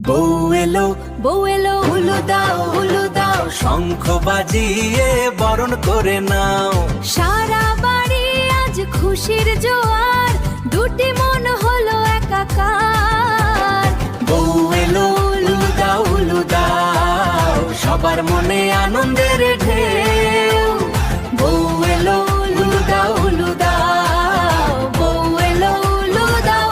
বউ এলো, হুলু দাও, শঙ্খ বাজিয়ে বরণ করে নাও। সারা বাড়ি আজ খুশির জোয়ার, দুটি মন হলো একাকার। বউ এলো, হুলু দাও, সবার মনে আনন্দের ঢেউ। বউ এলো, হুলু দাও, বউ এলো, হুলু দাও।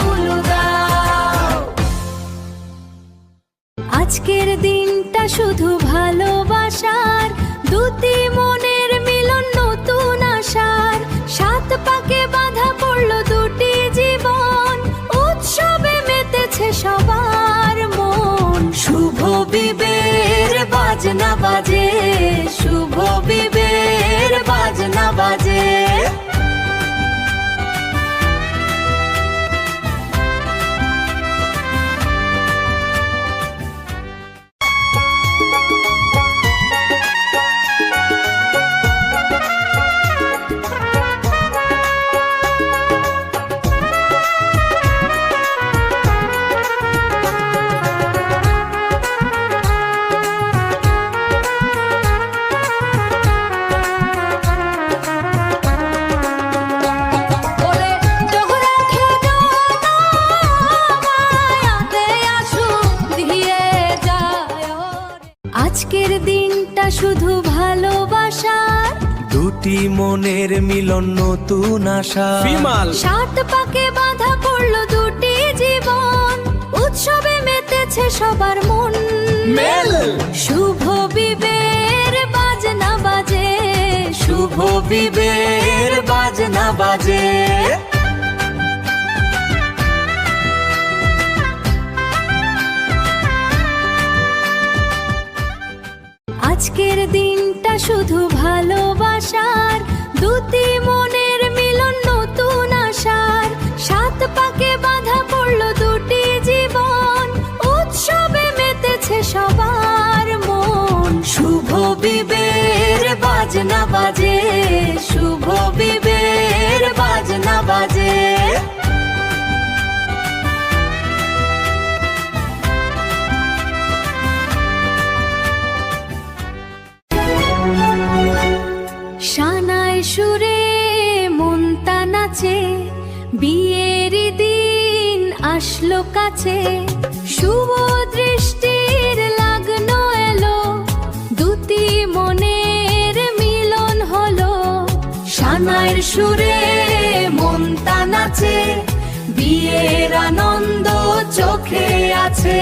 আজকের দিনটা শুধু ভালোবাসার, দুটি মনের মিলন নতুন আশার। সাত পাকে বাঁধা পড়লো দুটি জীবন, উৎসবে মেতেছে সবার মন। শুভ বিবের বাজনা বাজে, শুভ বিবের বাজনা বাজে। আজকের দিনটা শুধু ভালোবাসার, দুটি মনের মিলন নতুন আশা। সাত পাকে বাঁধা পড়লো দুটি জীবন, উৎসবে মেতেছে সবার মন। শুভ বিবের বাজনা বাজে, শুভ বিবের বাজনা বাজে। আজকের দিনটা শুধু ভালোবাসার, দুটি মনের মিলন নতুন আশার। সাত পাকে বাঁধা পড়লো দুটি জীবন, উৎসবে মেতেছে সবার মন। শুভ বিবের বাজনা বাজে, শুভ বিবের বাজনা বাজে। শানায় সুরে মনটা নাচে, বিয়ের দিন আসলো কাছে। শুভ দৃষ্টির লগ্ন এলো, দুটি মনের মিলন হলো। শানায়ের সুরে মনটা নাচে, বিয়ের আনন্দ চোখে আছে।